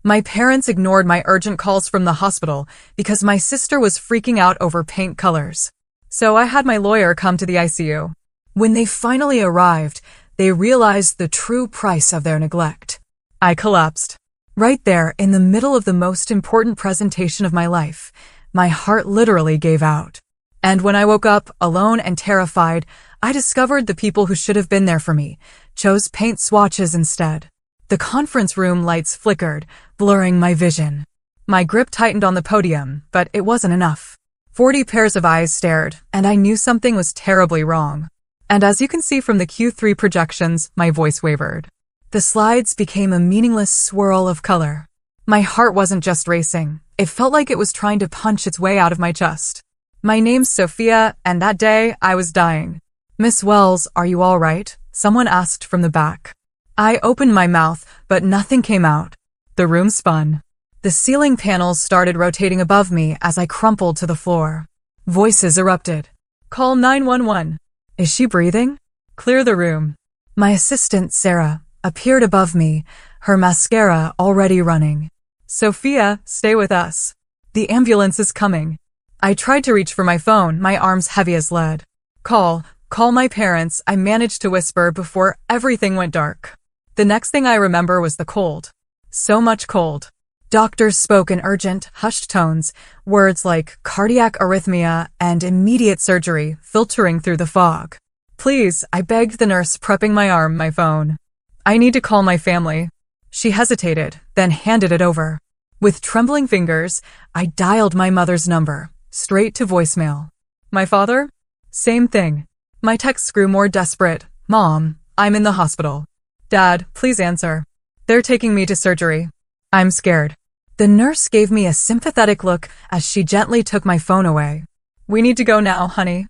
My parents ignored my urgent calls from the hospital because my sister was freaking out over paint colors. So I had my lawyer come to the ICU. When they finally arrived, they realized the true price of their neglect. I collapsed. Right there, in the middle of the most important presentation of my life, my heart literally gave out. And when I woke up, alone and terrified, I discovered the people who should have been there for me chose paint swatches instead. The conference room lights flickered, blurring my vision. My grip tightened on the podium, but it wasn't enough. 40 pairs of eyes stared, and I knew something was terribly wrong. And as you can see from the Q3 projections, my voice wavered. The slides became a meaningless swirl of color. My heart wasn't just racing. It felt like it was trying to punch its way out of my chest. My name's Sophia, and that day, I was dying. "Miss Wells, are you all right?" someone asked from the back. I opened my mouth, but nothing came out. The room spun. The ceiling panels started rotating above me as I crumpled to the floor. Voices erupted. "Call 911. Is she breathing? Clear the room." My assistant, Sarah, appeared above me, her mascara already running. "Sophia, stay with us. The ambulance is coming." I tried to reach for my phone, my arms heavy as lead. Call my parents," I managed to whisper before everything went dark. The next thing I remember was the cold. So much cold. Doctors spoke in urgent, hushed tones, words like cardiac arrhythmia and immediate surgery filtering through the fog. "Please," I begged the nurse, prepping my phone. "I need to call my family." She hesitated, then handed it over. With trembling fingers, I dialed my mother's number, straight to voicemail. My father? Same thing. My texts grew more desperate. "Mom, I'm in the hospital." "Dad, please answer. They're taking me to surgery." "I'm scared." The nurse gave me a sympathetic look as she gently took my phone away. "We need to go now, honey.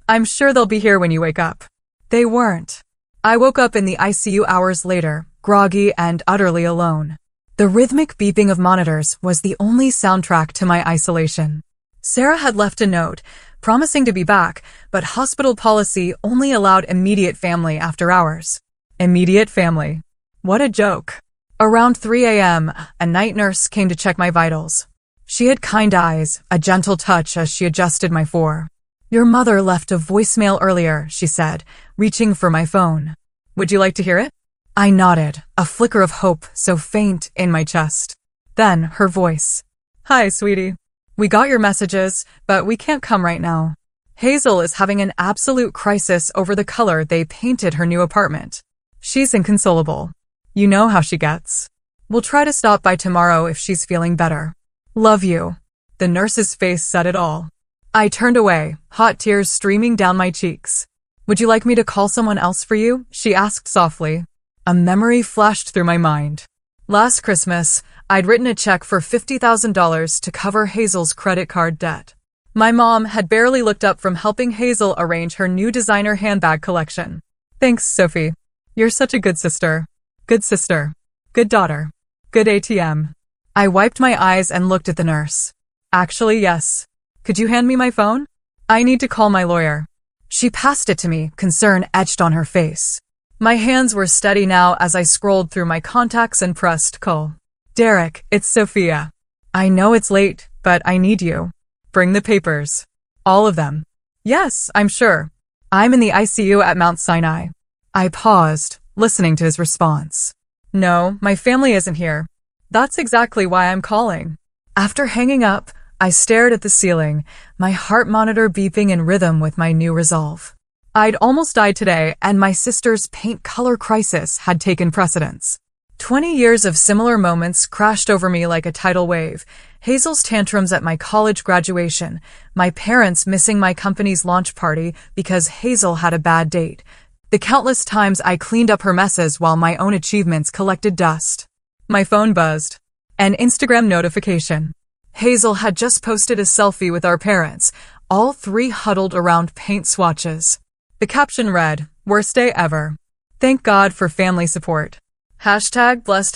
I'm sure they'll be here when you wake up." They weren't. I woke up in the ICU hours later, groggy and utterly alone. The rhythmic beeping of monitors was the only soundtrack to my isolation. Sarah had left a note, promising to be back, but hospital policy only allowed immediate family after hours. Immediate family. What a joke. Around 3 a.m., a night nurse came to check my vitals. She had kind eyes, a gentle touch as she adjusted my four. "Your mother left a voicemail earlier," she said, reaching for my phone. "Would you like to hear it?" I nodded, a flicker of hope so faint in my chest. Then her voice. "Hi, sweetie. We got your messages, but we can't come right now. Hazel is having an absolute crisis over the color they painted her new apartment. She's inconsolable. You know how she gets. We'll try to stop by tomorrow if she's feeling better. Love you." The nurse's face said it all. I turned away, hot tears streaming down my cheeks. "Would you like me to call someone else for you?" she asked softly. A memory flashed through my mind. Last Christmas, I'd written a check for $50,000 to cover Hazel's credit card debt. My mom had barely looked up from helping Hazel arrange her new designer handbag collection. "Thanks, Sophie. You're such a good sister. Good sister. Good daughter. Good ATM." I wiped my eyes and looked at the nurse. "Actually, yes. Could you hand me my phone? I need to call my lawyer." She passed it to me, concern etched on her face. My hands were steady now as I scrolled through my contacts and pressed call. "Derek, it's Sophia. I know it's late, but I need you. Bring the papers. All of them." "Yes, I'm sure. I'm in the ICU at Mount Sinai." I paused, listening to his response. "No, my family isn't here. That's exactly why I'm calling." After hanging up, I stared at the ceiling, my heart monitor beeping in rhythm with my new resolve. I'd almost died today, and my sister's paint color crisis had taken precedence. 20 years of similar moments crashed over me like a tidal wave. Hazel's tantrums at my college graduation, my parents missing my company's launch party because Hazel had a bad date, the countless times I cleaned up her messes while my own achievements collected dust. My phone buzzed. An Instagram notification. Hazel had just posted a selfie with our parents, all three huddled around paint swatches. The caption read, "Worst day ever. Thank God for family support. #blessed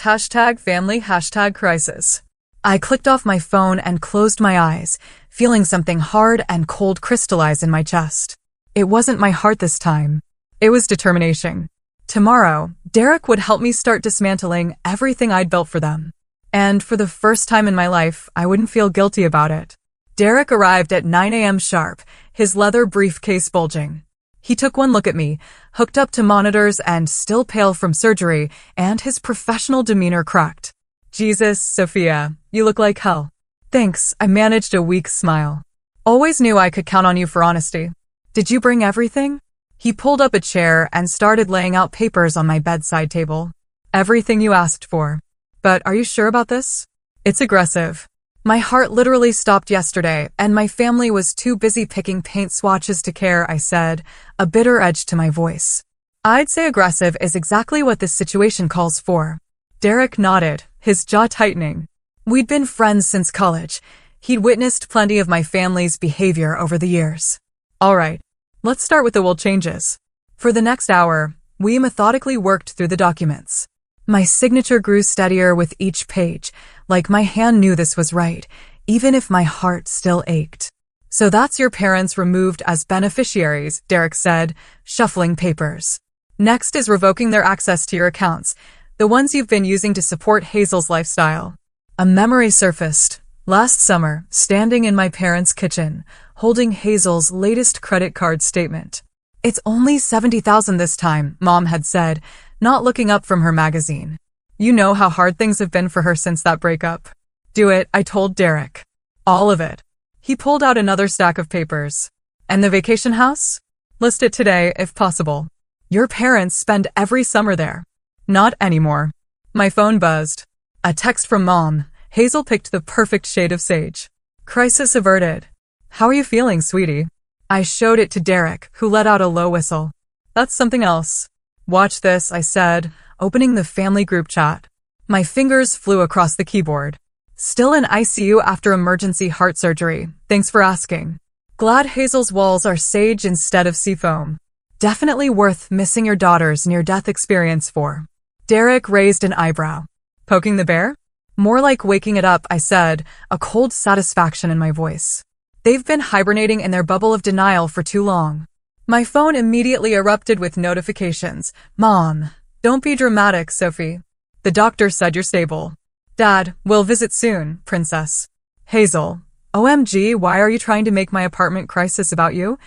#family #crisis." I clicked off my phone and closed my eyes, feeling something hard and cold crystallize in my chest. It wasn't my heart this time. It was determination. Tomorrow, Derek would help me start dismantling everything I'd built for them. And for the first time in my life, I wouldn't feel guilty about it. Derek arrived at 9 a.m. sharp, his leather briefcase bulging. He took one look at me, hooked up to monitors and still pale from surgery, and his professional demeanor cracked. Jesus, Sophia, you look like hell. Thanks, I managed a weak smile. Always knew I could count on you for honesty. Did you bring everything? He pulled up a chair and started laying out papers on my bedside table. Everything you asked for. But are you sure about this? It's aggressive. My heart literally stopped yesterday, and my family was too busy picking paint swatches to care, I said, a bitter edge to my voice. I'd say aggressive is exactly what this situation calls for. Derek nodded, his jaw tightening. We'd been friends since college. He'd witnessed plenty of my family's behavior over the years. All right, let's start with the will changes. For the next hour, we methodically worked through the documents. My signature grew steadier with each page, like my hand knew this was right, even if my heart still ached. So that's your parents removed as beneficiaries, Derek said, shuffling papers. Next is revoking their access to your accounts, the ones you've been using to support Hazel's lifestyle. A memory surfaced. Last summer, standing in my parents' kitchen, holding Hazel's latest credit card statement. It's only $70,000 this time, Mom had said, not looking up from her magazine. You know how hard things have been for her since that breakup. Do it, I told Derek. All of it. He pulled out another stack of papers. And the vacation house? List it today, if possible. Your parents spend every summer there. Not anymore. My phone buzzed. A text from Mom. Hazel picked the perfect shade of sage. Crisis averted. How are you feeling, sweetie? I showed it to Derek, who let out a low whistle. That's something else. Watch this, I said, opening the family group chat. My fingers flew across the keyboard. Still in ICU after emergency heart surgery. Thanks for asking. Glad Hazel's walls are sage instead of seafoam. Definitely worth missing your daughter's near-death experience for. Derek raised an eyebrow. Poking the bear? More like waking it up, I said, a cold satisfaction in my voice. They've been hibernating in their bubble of denial for too long. My phone immediately erupted with notifications. Mom, don't be dramatic, Sophie. The doctor said you're stable. Dad, we'll visit soon, princess. Hazel, OMG, why are you trying to make my apartment crisis about you?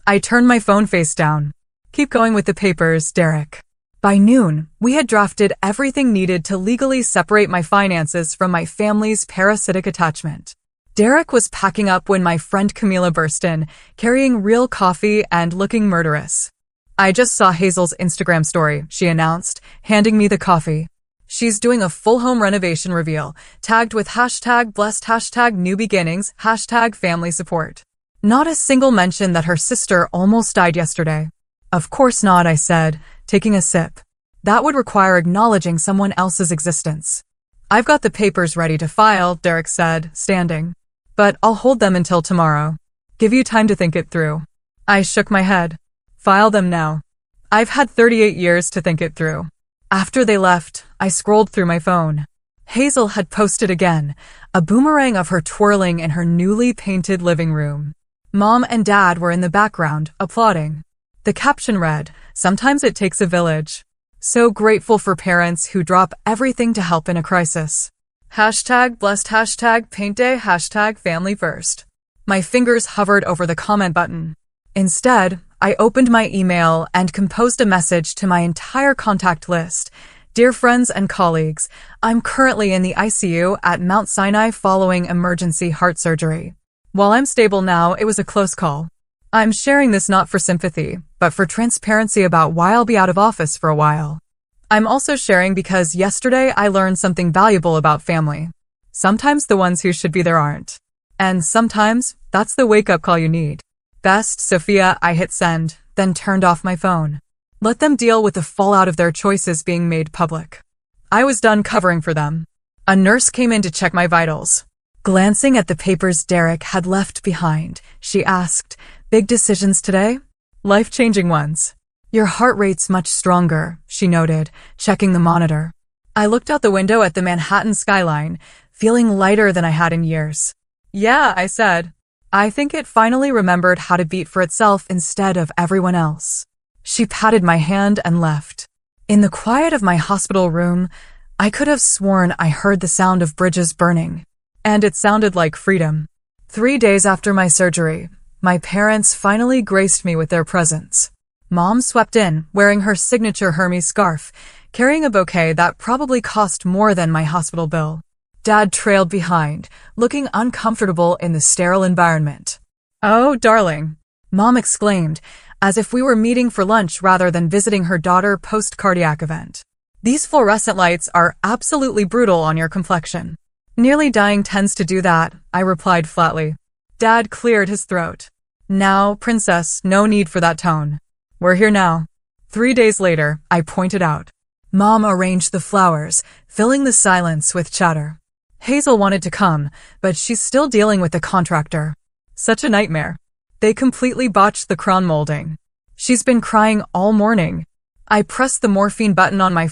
I turned my phone face down. Keep going with the papers, Derek. By noon, we had drafted everything needed to legally separate my finances from my family's parasitic attachment. Derek was packing up when my friend Camila burst in, carrying real coffee and looking murderous. I just saw Hazel's Instagram story, she announced, handing me the coffee. She's doing a full home renovation reveal, tagged with #blessed, #new beginnings, #family support. Not a single mention that her sister almost died yesterday. Of course not, I said, taking a sip. That would require acknowledging someone else's existence. I've got the papers ready to file, Derek said, standing. But I'll hold them until tomorrow. Give you time to think it through. I shook my head. File them now. I've had 38 years to think it through. After they left, I scrolled through my phone. Hazel had posted again, a boomerang of her twirling in her newly painted living room. Mom and Dad were in the background, applauding. The caption read, "Sometimes it takes a village." So grateful for parents who drop everything to help in a crisis. #blessed, #paint day, #family first. My fingers hovered over the comment button. Instead, I opened my email and composed a message to my entire contact list. Dear friends and colleagues, I'm currently in the ICU at Mount Sinai following emergency heart surgery. While I'm stable now, it was a close call. I'm sharing this not for sympathy, but for transparency about why I'll be out of office for a while. I'm also sharing because yesterday I learned something valuable about family. Sometimes the ones who should be there aren't. And sometimes, that's the wake-up call you need. Best, Sophia, I hit send, then turned off my phone. Let them deal with the fallout of their choices being made public. I was done covering for them. A nurse came in to check my vitals. Glancing at the papers Derek had left behind, she asked, "Big decisions today?" "Life-changing ones." "Your heart rate's much stronger," she noted, checking the monitor. I looked out the window at the Manhattan skyline, feeling lighter than I had in years. "Yeah," I said. I think it finally remembered how to beat for itself instead of everyone else. She patted my hand and left. In the quiet of my hospital room, I could have sworn I heard the sound of bridges burning. And it sounded like freedom. 3 days after my surgery, my parents finally graced me with their presence. Mom swept in, wearing her signature Hermes scarf, carrying a bouquet that probably cost more than my hospital bill. Dad trailed behind, looking uncomfortable in the sterile environment. "Oh, darling," Mom exclaimed, as if we were meeting for lunch rather than visiting her daughter post-cardiac event. "These fluorescent lights are absolutely brutal on your complexion." "Nearly dying tends to do that," I replied flatly. Dad cleared his throat. "Now, princess, no need for that tone. We're here now." 3 days later, I pointed out. Mom arranged the flowers, filling the silence with chatter. Hazel wanted to come, but she's still dealing with the contractor. Such a nightmare. They completely botched the crown molding. She's been crying all morning. I pressed the morphine button on my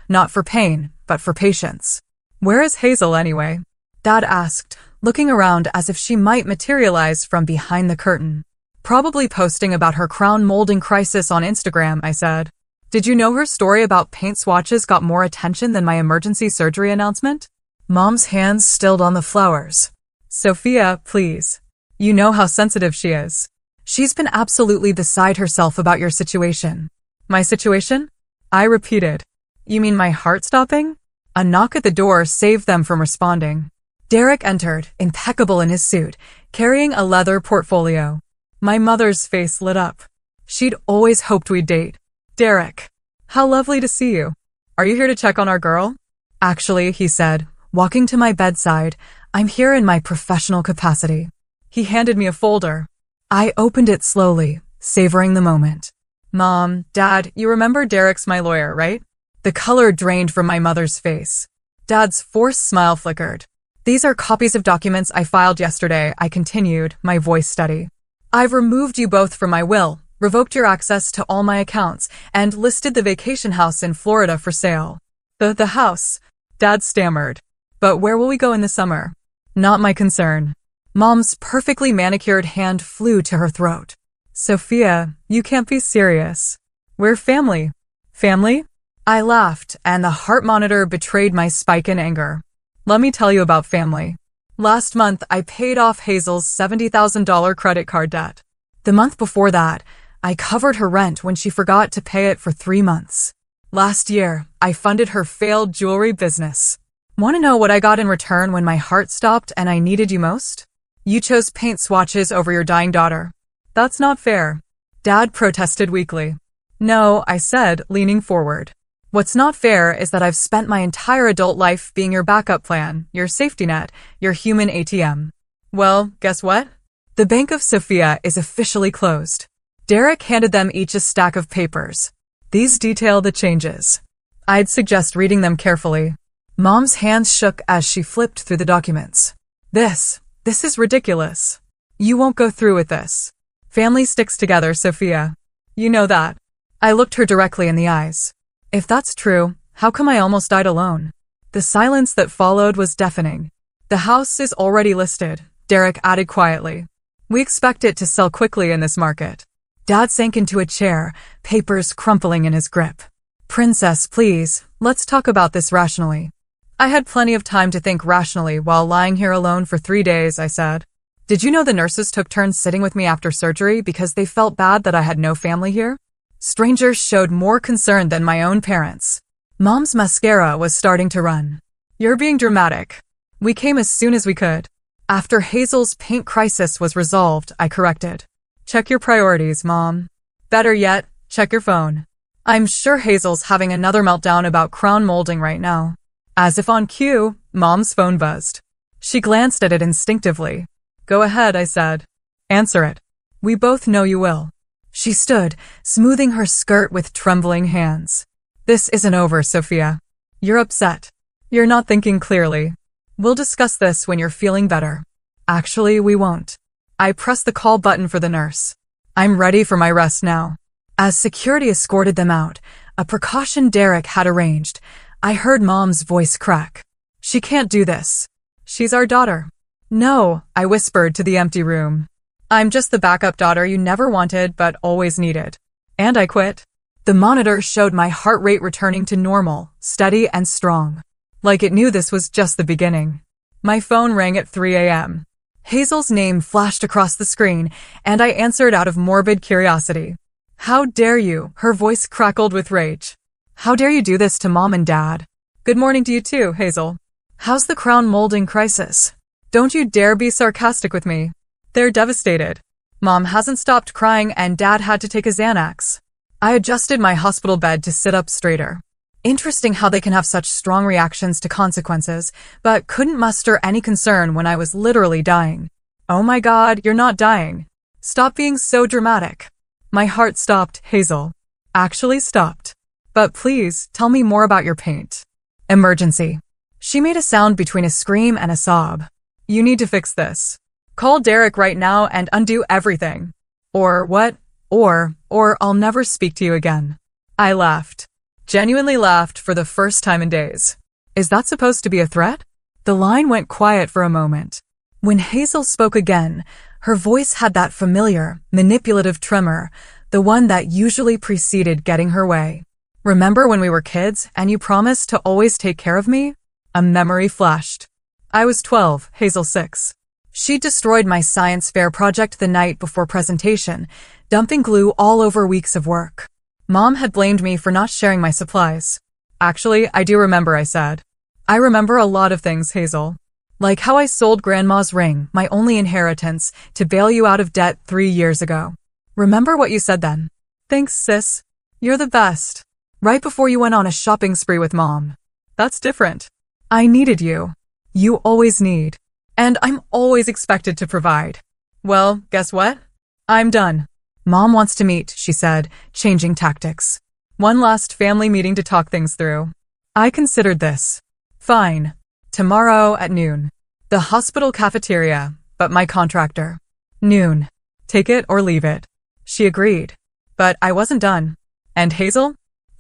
not for pain, but for patience. "Where is Hazel anyway?" Dad asked, looking around as if she might materialize from behind the curtain. "Probably posting about her crown molding crisis on Instagram," I said. "Did you know her story about paint swatches got more attention than my emergency surgery announcement?" Mom's hands stilled on the flowers. "Sophia, please. You know how sensitive she is. She's been absolutely beside herself about your situation." "My situation?" I repeated. "You mean my heart stopping?" A knock at the door saved them from responding. Derek entered, impeccable in his suit, carrying a leather portfolio. My mother's face lit up. She'd always hoped we'd date. "Derek, how lovely to see you. Are you here to check on our girl?" "Actually," he said, walking to my bedside, "I'm here in my professional capacity." He handed me a folder. I opened it slowly, savoring the moment. "Mom, Dad, you remember Derek's my lawyer, right?" The color drained from my mother's face. Dad's forced smile flickered. "These are copies of documents I filed yesterday," I continued, my voice steady. "I've removed you both from my will, revoked your access to all my accounts, and listed the vacation house in Florida for sale." The house," Dad stammered. "But where will we go in the summer?" "Not my concern." Mom's perfectly manicured hand flew to her throat. "Sophia, you can't be serious. We're family." "Family?" I laughed, and the heart monitor betrayed my spike in anger. "Let me tell you about family. Last month, I paid off Hazel's $70,000 credit card debt. The month before that, I covered her rent when she forgot to pay it for 3 months. Last year, I funded her failed jewelry business. Want to know what I got in return when my heart stopped and I needed you most? You chose paint swatches over your dying daughter. That's not fair." Dad protested weakly. "No," I said, leaning forward. "What's not fair is that I've spent my entire adult life being your backup plan, your safety net, your human ATM. Well, guess what? The Bank of Sophia is officially closed." Derek handed them each a stack of papers. "These detail the changes. I'd suggest reading them carefully." Mom's hands shook as she flipped through the documents. This is ridiculous. You won't go through with this. Family sticks together, Sophia. You know that." I looked her directly in the eyes. "If that's true, how come I almost died alone?" The silence that followed was deafening. "The house is already listed," Derek added quietly. "We expect it to sell quickly in this market." Dad sank into a chair, papers crumpling in his grip. "Princess, please, let's talk about this rationally." I had plenty of time to think rationally while lying here alone for 3 days, I said. "Did you know the nurses took turns sitting with me after surgery because they felt bad that I had no family here?" Strangers showed more concern than my own parents. Mom's mascara was starting to run. "You're being dramatic. We came as soon as we could." After Hazel's paint crisis was resolved, I corrected. "Check your priorities, Mom. Better yet, check your phone. I'm sure Hazel's having another meltdown about crown molding right now." As if on cue, Mom's phone buzzed. She glanced at it instinctively. "Go ahead," I said. "Answer it. We both know you will." She stood, smoothing her skirt with trembling hands. "This isn't over, Sophia. You're upset. You're not thinking clearly. We'll discuss this when you're feeling better." "Actually, we won't." I pressed the call button for the nurse. "I'm ready for my rest now." As security escorted them out, a precaution Derek had arranged, I heard Mom's voice crack. "She can't do this. She's our daughter." "No," I whispered to the empty room. "I'm just the backup daughter you never wanted but always needed. And I quit." The monitor showed my heart rate returning to normal, steady and strong. Like it knew this was just the beginning. My phone rang at 3 a.m. Hazel's name flashed across the screen, and I answered out of morbid curiosity. How dare you? Her voice crackled with rage. How dare you do this to Mom and Dad? Good morning to you too, Hazel. How's the crown molding crisis? Don't you dare be sarcastic with me. They're devastated. Mom hasn't stopped crying and Dad had to take a Xanax. I adjusted my hospital bed to sit up straighter. Interesting how they can have such strong reactions to consequences, but couldn't muster any concern when I was literally dying. Oh my God, you're not dying. Stop being so dramatic. My heart stopped, Hazel. Actually stopped. But please, tell me more about your paint. Emergency. She made a sound between a scream and a sob. You need to fix this. Call Derek right now and undo everything. Or what? Or I'll never speak to you again. I laughed. Genuinely laughed for the first time in days. Is that supposed to be a threat? The line went quiet for a moment. When Hazel spoke again, her voice had that familiar, manipulative tremor, the one that usually preceded getting her way. Remember when we were kids and you promised to always take care of me? A memory flashed. I was 12, Hazel 6. She destroyed my science fair project the night before presentation, dumping glue all over weeks of work. Mom had blamed me for not sharing my supplies. Actually, I do remember, I said. I remember a lot of things, Hazel. Like how I sold Grandma's ring, my only inheritance, to bail you out of debt 3 years ago. Remember what you said then? Thanks, sis. You're the best. Right before you went on a shopping spree with Mom. That's different. I needed you. You always need. And I'm always expected to provide. Well, guess what? I'm done. Mom wants to meet, she said, changing tactics. One last family meeting to talk things through. I considered this. Fine. Tomorrow at noon. The hospital cafeteria, but my contractor. Noon. Take it or leave it. She agreed. But I wasn't done. And Hazel?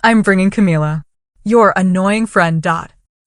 I'm bringing Camila. Your annoying friend.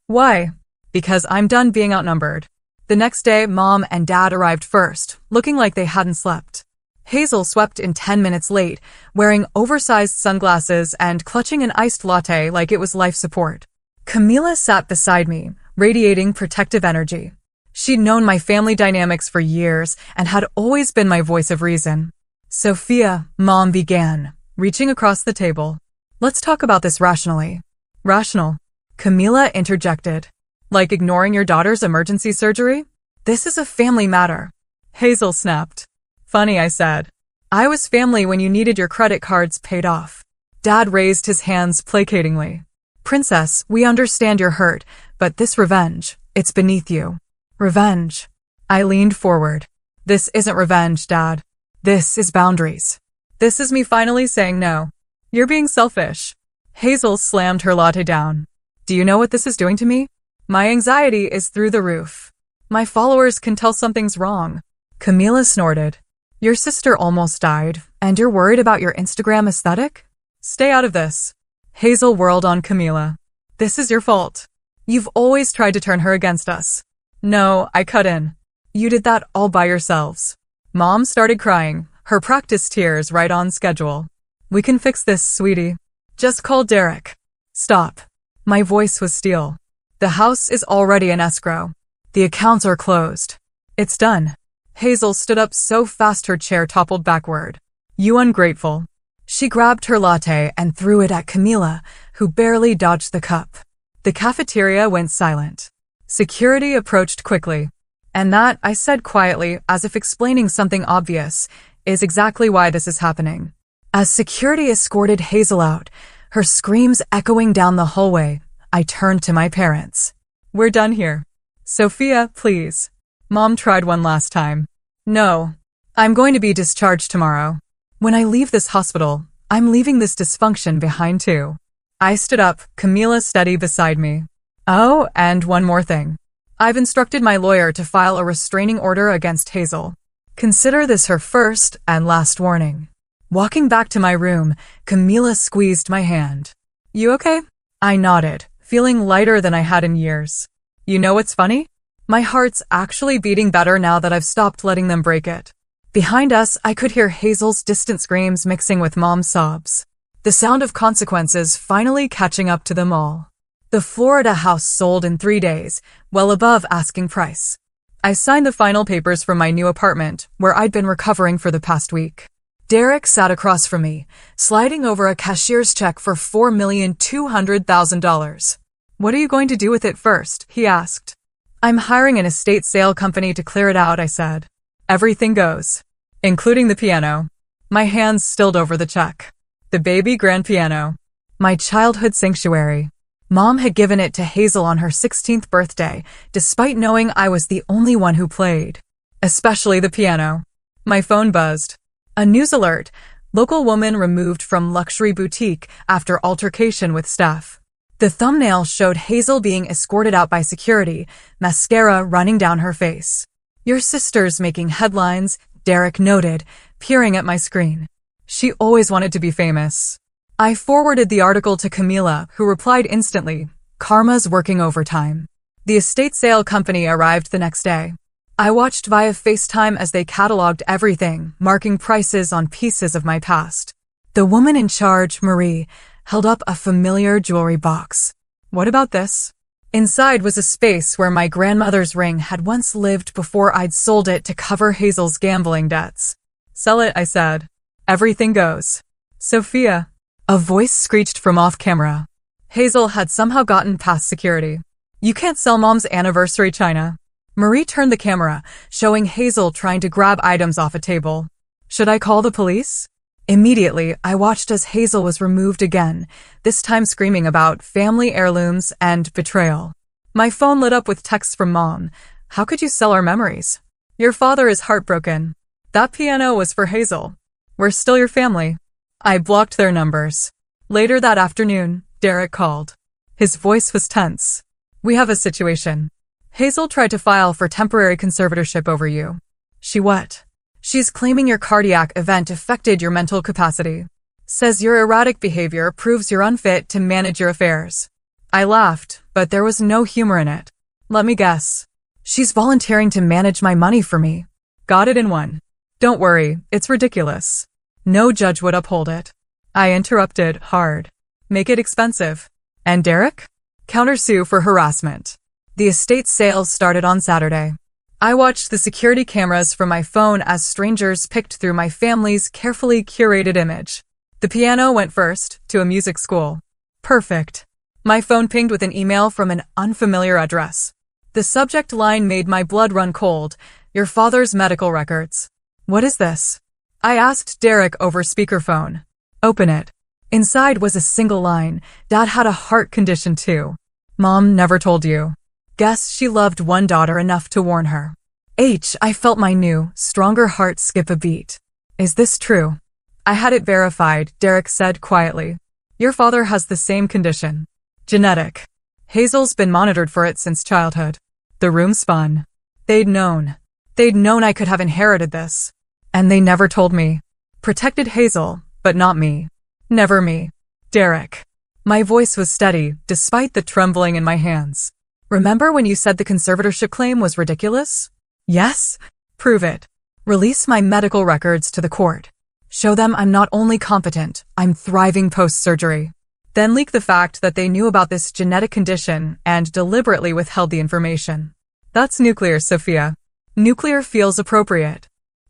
Why? Because I'm done being outnumbered. The next day, Mom and Dad arrived first, looking like they hadn't slept. Hazel swept in 10 minutes late, wearing oversized sunglasses and clutching an iced latte like it was life support. Camila sat beside me, radiating protective energy. She'd known my family dynamics for years and had always been my voice of reason. Sophia, Mom began, reaching across the table. Let's talk about this rationally. Rational. Camila interjected. Like ignoring your daughter's emergency surgery? This is a family matter. Hazel snapped. Funny, I said. I was family when you needed your credit cards paid off. Dad raised his hands placatingly. Princess, we understand you're hurt, but this revenge, it's beneath you. Revenge. I leaned forward. This isn't revenge, Dad. This is boundaries. This is me finally saying no. You're being selfish. Hazel slammed her latte down. Do you know what this is doing to me? My anxiety is through the roof. My followers can tell something's wrong. Camila snorted. Your sister almost died, and you're worried about your Instagram aesthetic? Stay out of this. Hazel whirled on Camila. This is your fault. You've always tried to turn her against us. No, I cut in. You did that all by yourselves. Mom started crying, her practice tears right on schedule. We can fix this, sweetie. Just call Derek. Stop. My voice was steel. The house is already in escrow. The accounts are closed. It's done. Hazel stood up so fast her chair toppled backward. You ungrateful. She grabbed her latte and threw it at Camila, who barely dodged the cup. The cafeteria went silent. Security approached quickly. And that, I said quietly, as if explaining something obvious, is exactly why this is happening. As security escorted Hazel out, her screams echoing down the hallway, I turned to my parents. We're done here. Sophia, please. Mom tried one last time. No. I'm going to be discharged tomorrow. When I leave this hospital, I'm leaving this dysfunction behind too. I stood up, Camila steady beside me. Oh, and one more thing. I've instructed my lawyer to file a restraining order against Hazel. Consider this her first and last warning. Walking back to my room, Camila squeezed my hand. You okay? I nodded, feeling lighter than I had in years. You know what's funny? My heart's actually beating better now that I've stopped letting them break it. Behind us, I could hear Hazel's distant screams mixing with Mom's sobs. The sound of consequences finally catching up to them all. The Florida house sold in 3 days, well above asking price. I signed the final papers for my new apartment, where I'd been recovering for the past week. Derek sat across from me, sliding over a cashier's check for $4,200,000. What are you going to do with it first? He asked. I'm hiring an estate sale company to clear it out, I said. Everything goes, including the piano. My hands stilled over the check. The baby grand piano. My childhood sanctuary. Mom had given it to Hazel on her 16th birthday, despite knowing I was the only one who played. Especially the piano. My phone buzzed. A news alert. Local woman removed from luxury boutique after altercation with staff. The thumbnail showed Hazel being escorted out by security, mascara running down her face. Your sister's making headlines, Derek noted, peering at my screen. She always wanted to be famous. I forwarded the article to Camila, who replied instantly, Karma's working overtime. The estate sale company arrived the next day. I watched via FaceTime as they cataloged everything, marking prices on pieces of my past. The woman in charge, Marie, held up a familiar jewelry box. What about this? Inside was a space where my grandmother's ring had once lived before I'd sold it to cover Hazel's gambling debts. Sell it, I said. Everything goes. Sophia. A voice screeched from off camera. Hazel had somehow gotten past security. You can't sell Mom's anniversary china. Marie turned the camera, showing Hazel trying to grab items off a table. Should I call the police? Immediately, I watched as Hazel was removed again, this time screaming about family heirlooms and betrayal. My phone lit up with texts from Mom. How could you sell our memories? Your father is heartbroken. That piano was for Hazel. We're still your family. I blocked their numbers. Later that afternoon, Derek called. His voice was tense. We have a situation. Hazel tried to file for temporary conservatorship over you. She what? She's claiming your cardiac event affected your mental capacity. Says your erratic behavior proves you're unfit to manage your affairs. I laughed, but there was no humor in it. Let me guess. She's volunteering to manage my money for me. Got it in one. Don't worry, it's ridiculous. No judge would uphold it. I interrupted, hard. Make it expensive. And Derek? Countersue for harassment. The estate sales started on Saturday. I watched the security cameras from my phone as strangers picked through my family's carefully curated image. The piano went first, to a music school. Perfect. My phone pinged with an email from an unfamiliar address. The subject line made my blood run cold. Your father's medical records. What is this? I asked Derek over speakerphone. Open it. Inside was a single line. Dad had a heart condition too. Mom never told you. Guess she loved one daughter enough to warn her. I felt my new, stronger heart skip a beat. Is this true? I had it verified, Derek said quietly. Your father has the same condition. Genetic. Hazel's been monitored for it since childhood. The room spun. They'd known. They'd known I could have inherited this. And they never told me. Protected Hazel, but not me. Never me. Derek. My voice was steady, despite the trembling in my hands. Remember when you said the conservatorship claim was ridiculous? Yes? Prove it. Release my medical records to the court. Show them I'm not only competent, I'm thriving post-surgery. Then leak the fact that they knew about this genetic condition and deliberately withheld the information. That's nuclear, Sophia. Nuclear feels appropriate.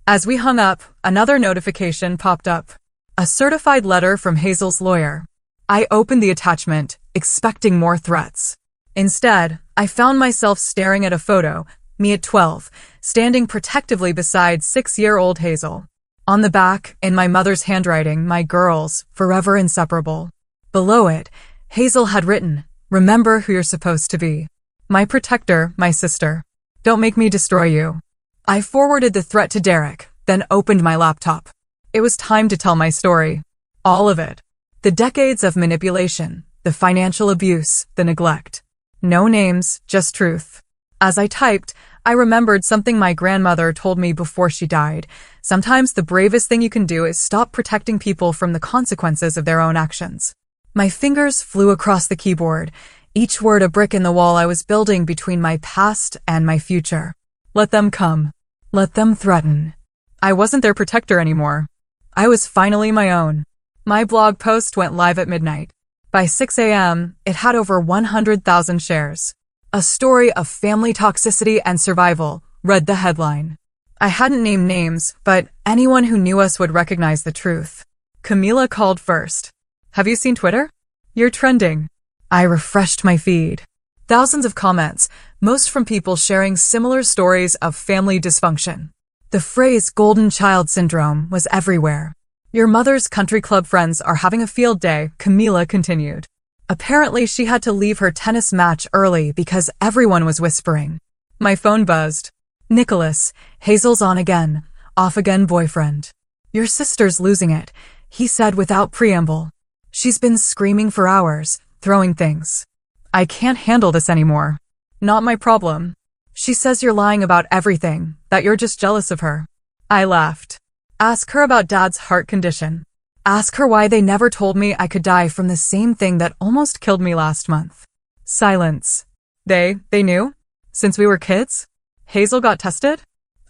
As we hung up, another notification popped up. A certified letter from Hazel's lawyer. I opened the attachment, expecting more threats. Instead, I found myself staring at a photo, me at 12, standing protectively beside 6-year-old Hazel. On the back, in my mother's handwriting, my girls, forever inseparable. Below it, Hazel had written, remember who you're supposed to be. My protector, my sister. Don't make me destroy you. I forwarded the threat to Derek, then opened my laptop. It was time to tell my story. All of it. The decades of manipulation, the financial abuse, the neglect. No names, just truth. As I typed, I remembered something my grandmother told me before she died. Sometimes the bravest thing you can do is stop protecting people from the consequences of their own actions. My fingers flew across the keyboard, each word a brick in the wall I was building between my past and my future. Let them come. Let them threaten. I wasn't their protector anymore. I was finally my own. My blog post went live at midnight. By 6 a.m., it had over 100,000 shares. A story of family toxicity and survival, read the headline. I hadn't named names, but anyone who knew us would recognize the truth. Camila called first. Have you seen Twitter? You're trending. I refreshed my feed. Thousands of comments, most from people sharing similar stories of family dysfunction. The phrase golden child syndrome was everywhere. Your mother's country club friends are having a field day, Camila continued. Apparently, she had to leave her tennis match early because everyone was whispering. My phone buzzed. Nicholas, Hazel's on again, off again boyfriend. Your sister's losing it, he said without preamble. She's been screaming for hours, throwing things. I can't handle this anymore. Not my problem. She says you're lying about everything, that you're just jealous of her. I laughed. Ask her about Dad's heart condition. Ask her why they never told me I could die from the same thing that almost killed me last month. Silence. They knew? Since we were kids? Hazel got tested?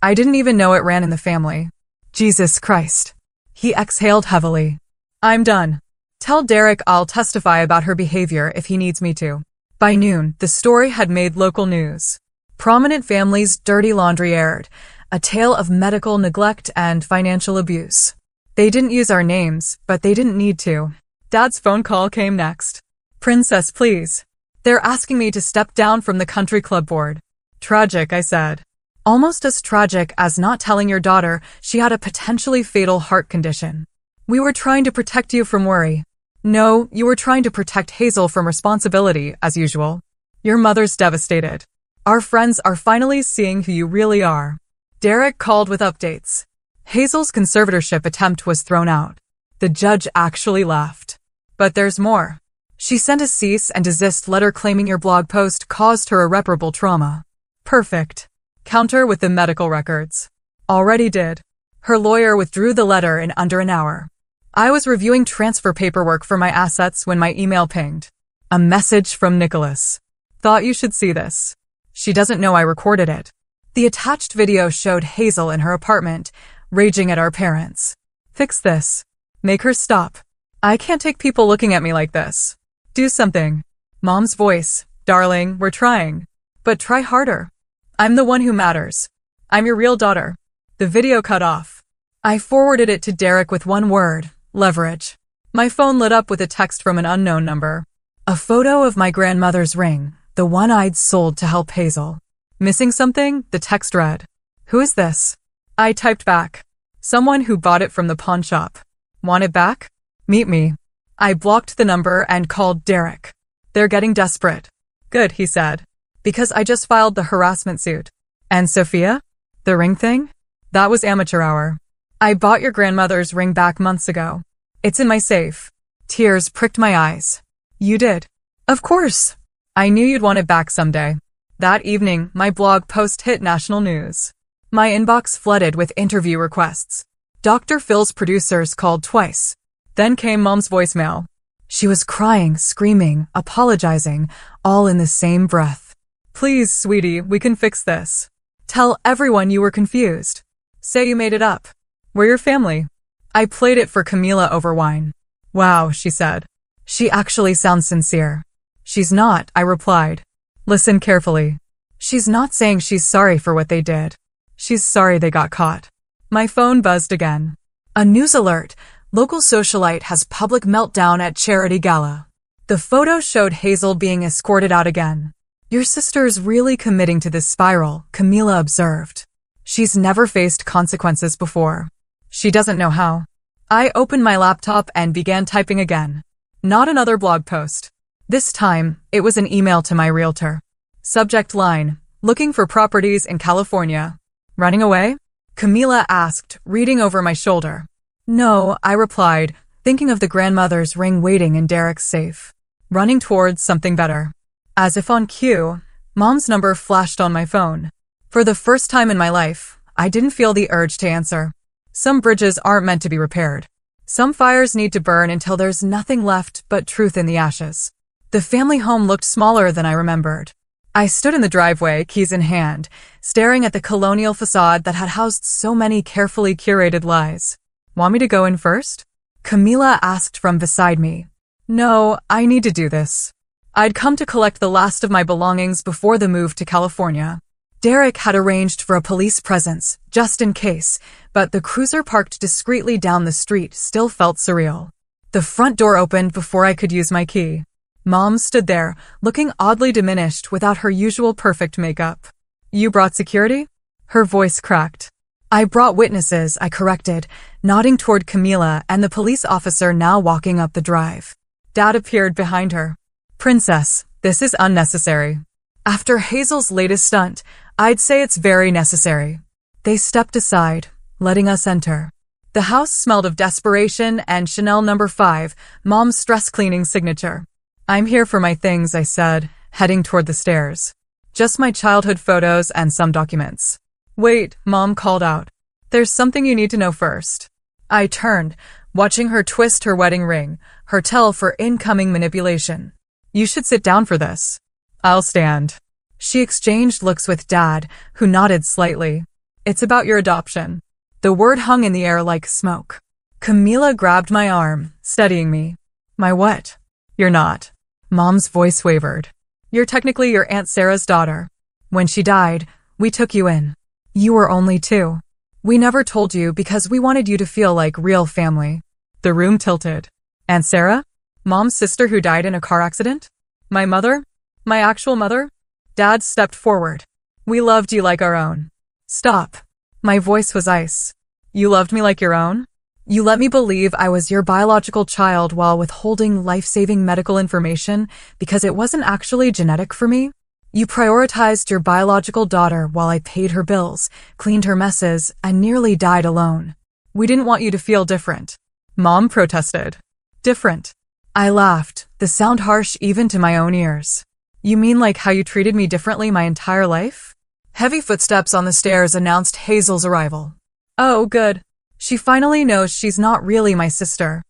I didn't even know it ran in the family. Jesus Christ. He exhaled heavily. I'm done. Tell Derek I'll testify about her behavior if he needs me to. By noon, the story had made local news. Prominent families' dirty laundry aired, a tale of medical neglect and financial abuse. They didn't use our names, but they didn't need to. Dad's phone call came next. Princess, please. They're asking me to step down from the country club board. Tragic, I said. Almost as tragic as not telling your daughter she had a potentially fatal heart condition. We were trying to protect you from worry. No, you were trying to protect Hazel from responsibility, as usual. Your mother's devastated. Our friends are finally seeing who you really are. Derek called with updates. Hazel's conservatorship attempt was thrown out. The judge actually laughed. But there's more. She sent a cease and desist letter claiming your blog post caused her irreparable trauma. Perfect. Counter with the medical records. Already did. Her lawyer withdrew the letter in under an hour. I was reviewing transfer paperwork for my assets when my email pinged. A message from Nicholas. Thought you should see this. She doesn't know I recorded it. The attached video showed Hazel in her apartment, raging at our parents. Fix this. Make her stop. I can't take people looking at me like this. Do something. Mom's voice. Darling, we're trying. But try harder. I'm the one who matters. I'm your real daughter. The video cut off. I forwarded it to Derek with one word, leverage. My phone lit up with a text from an unknown number. A photo of my grandmother's ring, the one I'd sold to help Hazel. Missing something? The text read. Who is this? I typed back. Someone who bought it from the pawn shop. Want it back? Meet me. I blocked the number and called Derek. They're getting desperate. Good, he said. Because I just filed the harassment suit. And Sophia? The ring thing? That was amateur hour. I bought your grandmother's ring back months ago. It's in my safe. Tears pricked my eyes. You did? Of course. I knew you'd want it back someday. That evening, my blog post hit national news. My inbox flooded with interview requests. Dr. Phil's producers called twice. Then came Mom's voicemail. She was crying, screaming, apologizing, all in the same breath. Please, sweetie, we can fix this. Tell everyone you were confused. Say you made it up. We're your family. I played it for Camila over wine. Wow, she said. She actually sounds sincere. She's not, I replied. Listen carefully. She's not saying she's sorry for what they did. She's sorry they got caught. My phone buzzed again. A news alert. Local socialite has public meltdown at charity gala. The photo showed Hazel being escorted out again. Your sister's really committing to this spiral, Camila observed. She's never faced consequences before. She doesn't know how. I opened my laptop and began typing again. Not another blog post. This time, it was an email to my realtor. Subject line, looking for properties in California. Running away? Camila asked, reading over my shoulder. No, I replied, thinking of the grandmother's ring waiting in Derek's safe. Running towards something better. As if on cue, Mom's number flashed on my phone. For the first time in my life, I didn't feel the urge to answer. Some bridges aren't meant to be repaired. Some fires need to burn until there's nothing left but truth in the ashes. The family home looked smaller than I remembered. I stood in the driveway, keys in hand, staring at the colonial facade that had housed so many carefully curated lies. Want me to go in first? Camila asked from beside me. No, I need to do this. I'd come to collect the last of my belongings before the move to California. Derek had arranged for a police presence, just in case, but the cruiser parked discreetly down the street still felt surreal. The front door opened before I could use my key. Mom stood there, looking oddly diminished without her usual perfect makeup. You brought security? Her voice cracked. I brought witnesses, I corrected, nodding toward Camila and the police officer now walking up the drive. Dad appeared behind her. Princess, this is unnecessary. After Hazel's latest stunt, I'd say it's very necessary. They stepped aside, letting us enter. The house smelled of desperation and Chanel No. 5, Mom's stress cleaning signature. I'm here for my things, I said, heading toward the stairs. Just my childhood photos and some documents. Wait, Mom called out. There's something you need to know first. I turned, watching her twist her wedding ring, her tell for incoming manipulation. You should sit down for this. I'll stand. She exchanged looks with Dad, who nodded slightly. It's about your adoption. The word hung in the air like smoke. Camila grabbed my arm, steadying me. My what? You're not. Mom's voice wavered. You're technically your Aunt Sarah's daughter. When she died, we took you in. You were only 2. We never told you because we wanted you to feel like real family. The room tilted. Aunt Sarah? Mom's sister who died in a car accident? My mother? My actual mother? Dad stepped forward. We loved you like our own. Stop. My voice was ice. You loved me like your own? You let me believe I was your biological child while withholding life-saving medical information because it wasn't actually genetic for me? You prioritized your biological daughter while I paid her bills, cleaned her messes, and nearly died alone. We didn't want you to feel different. Mom protested. Different. I laughed, the sound harsh even to my own ears. You mean like how you treated me differently my entire life? Heavy footsteps on the stairs announced Hazel's arrival. Oh, good. She finally knows she's not really my sister.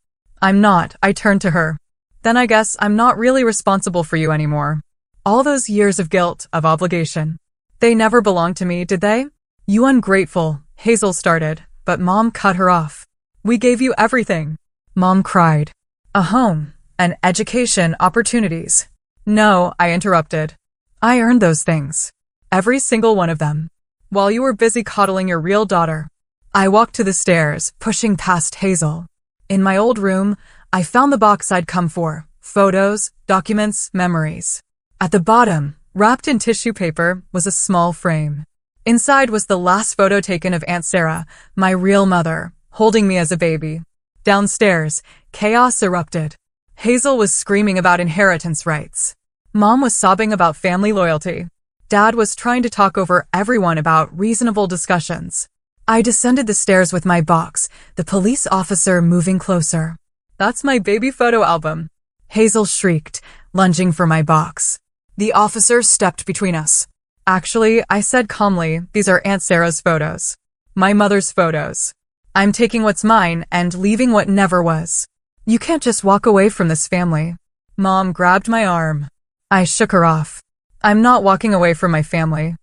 I'm not, I turned to her. Then I guess I'm not really responsible for you anymore. All those years of guilt, of obligation. They never belonged to me, did they? You ungrateful, Hazel started, but Mom cut her off. We gave you everything. Mom cried. A home, an education, opportunities. No, I interrupted. I earned those things. Every single one of them. While you were busy coddling your real daughter. I walked to the stairs, pushing past Hazel. In my old room, I found the box I'd come for. Photos, documents, memories. At the bottom, wrapped in tissue paper, was a small frame. Inside was the last photo taken of Aunt Sarah, my real mother, holding me as a baby. Downstairs, chaos erupted. Hazel was screaming about inheritance rights. Mom was sobbing about family loyalty. Dad was trying to talk over everyone about reasonable discussions. I descended the stairs with my box, the police officer moving closer. That's my baby photo album. Hazel shrieked, lunging for my box. The officer stepped between us. Actually, I said calmly, these are Aunt Sarah's photos. My mother's photos. I'm taking what's mine and leaving what never was. You can't just walk away from this family. Mom grabbed my arm. I shook her off. I'm not walking away from my family.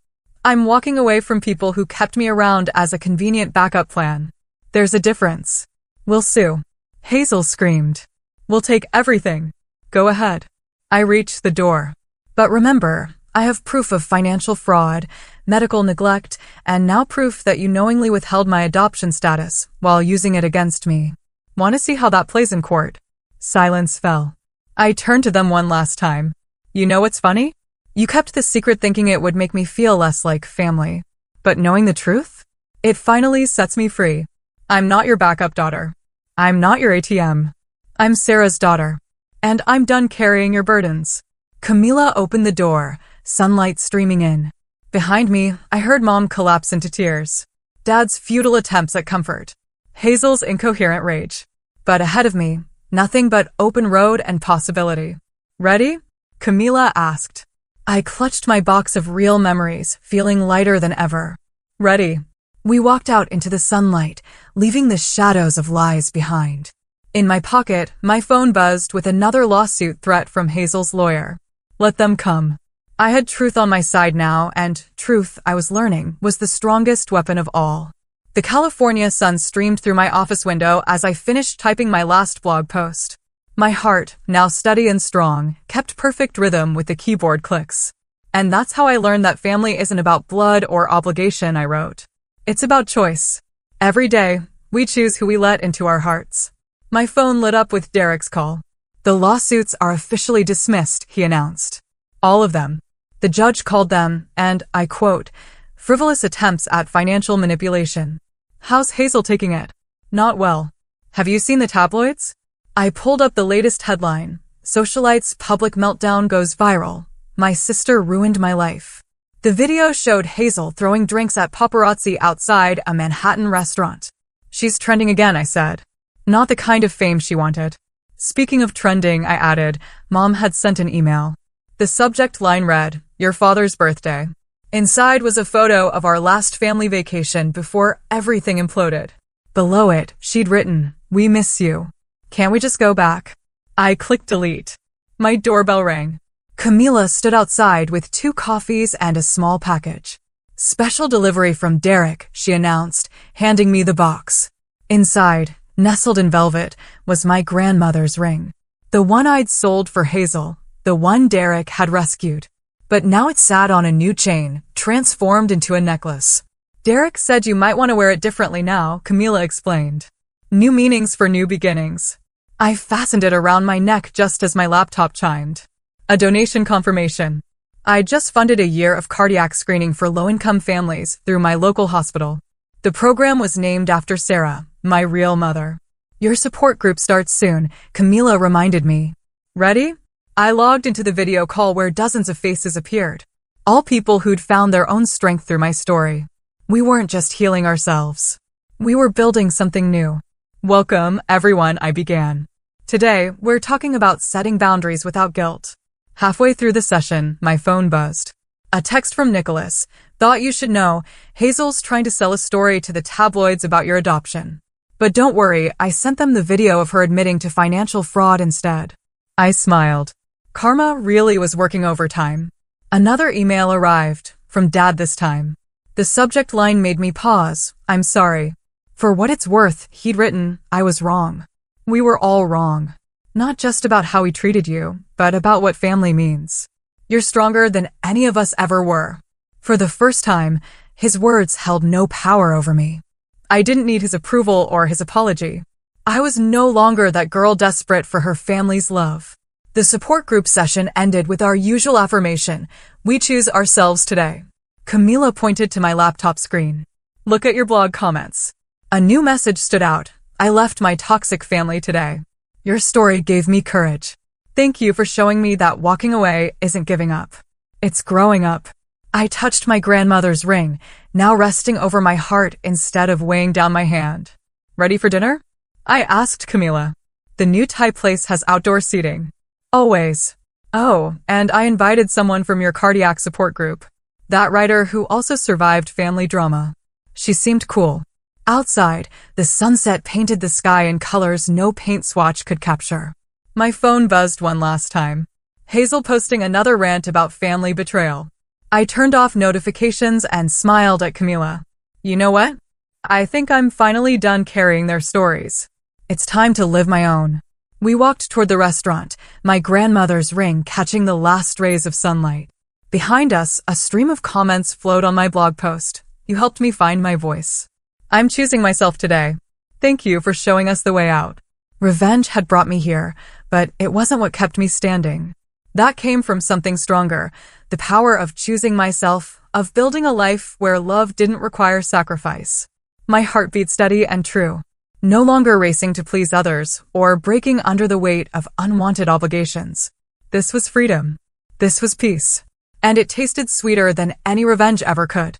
I'm walking away from people who kept me around as a convenient backup plan. There's a difference. We'll sue. Hazel screamed. We'll take everything. Go ahead. I reached the door. But remember, I have proof of financial fraud, medical neglect, and now proof that you knowingly withheld my adoption status while using it against me. Want to see how that plays in court? Silence fell. I turned to them one last time. You know what's funny? You kept this secret thinking it would make me feel less like family. But knowing the truth? It finally sets me free. I'm not your backup daughter. I'm not your ATM. I'm Sarah's daughter. And I'm done carrying your burdens. Camila opened the door, sunlight streaming in. Behind me, I heard Mom collapse into tears. Dad's futile attempts at comfort. Hazel's incoherent rage. But ahead of me, nothing but open road and possibility. Ready? Camila asked. I clutched my box of real memories, feeling lighter than ever. Ready. We walked out into the sunlight, leaving the shadows of lies behind. In my pocket, my phone buzzed with another lawsuit threat from Hazel's lawyer. Let them come. I had truth on my side now, and truth, I was learning, was the strongest weapon of all. The California sun streamed through my office window as I finished typing my last blog post. My heart, now steady and strong, kept perfect rhythm with the keyboard clicks. And that's how I learned that family isn't about blood or obligation, I wrote. It's about choice. Every day, we choose who we let into our hearts. My phone lit up with Derek's call. The lawsuits are officially dismissed, he announced. All of them. The judge called them, and, I quote, frivolous attempts at financial manipulation. How's Hazel taking it? Not well. Have you seen the tabloids? I pulled up the latest headline. Socialite's public meltdown goes viral. My sister ruined my life. The video showed Hazel throwing drinks at paparazzi outside a Manhattan restaurant. She's trending again, I said. Not the kind of fame she wanted. Speaking of trending, I added, Mom had sent an email. The subject line read, your father's birthday. Inside was a photo of our last family vacation before everything imploded. Below it, she'd written, we miss you. Can't we just go back? I clicked delete. My doorbell rang. Camila stood outside with 2 coffees and a small package. Special delivery from Derek, she announced, handing me the box. Inside, nestled in velvet, was my grandmother's ring. The one I'd sold for Hazel, the one Derek had rescued. But now it sat on a new chain, transformed into a necklace. Derek said you might want to wear it differently now, Camila explained. New meanings for new beginnings. I fastened it around my neck just as my laptop chimed. A donation confirmation. I just funded a year of cardiac screening for low-income families through my local hospital. The program was named after Sarah, my real mother. Your support group starts soon, Camila reminded me. Ready? I logged into the video call where dozens of faces appeared. All people who'd found their own strength through my story. We weren't just healing ourselves. We were building something new. Welcome, everyone, I began. Today, we're talking about setting boundaries without guilt. Halfway through the session, my phone buzzed. A text from Nicholas. Thought you should know, Hazel's trying to sell a story to the tabloids about your adoption. But don't worry, I sent them the video of her admitting to financial fraud instead. I smiled. Karma really was working overtime. Another email arrived, from Dad this time. The subject line made me pause. I'm sorry. For what it's worth, he'd written, I was wrong. We were all wrong. Not just about how he treated you, but about what family means. You're stronger than any of us ever were. For the first time, his words held no power over me. I didn't need his approval or his apology. I was no longer that girl desperate for her family's love. The support group session ended with our usual affirmation, we choose ourselves today. Camila pointed to my laptop screen. Look at your blog comments. A new message stood out. I left my toxic family today. Your story gave me courage. Thank you for showing me that walking away isn't giving up. It's growing up. I touched my grandmother's ring, now resting over my heart instead of weighing down my hand. Ready for dinner? I asked Camila. The new Thai place has outdoor seating. Always. Oh, and I invited someone from your cardiac support group. That writer who also survived family drama. She seemed cool. Outside, the sunset painted the sky in colors no paint swatch could capture. My phone buzzed one last time. Hazel posting another rant about family betrayal. I turned off notifications and smiled at Camila. You know what? I think I'm finally done carrying their stories. It's time to live my own. We walked toward the restaurant, my grandmother's ring catching the last rays of sunlight. Behind us, a stream of comments flowed on my blog post. You helped me find my voice. I'm choosing myself today. Thank you for showing us the way out. Revenge had brought me here, but it wasn't what kept me standing. That came from something stronger, the power of choosing myself, of building a life where love didn't require sacrifice. My heart beat steady and true. No longer racing to please others or breaking under the weight of unwanted obligations. This was freedom. This was peace. And it tasted sweeter than any revenge ever could.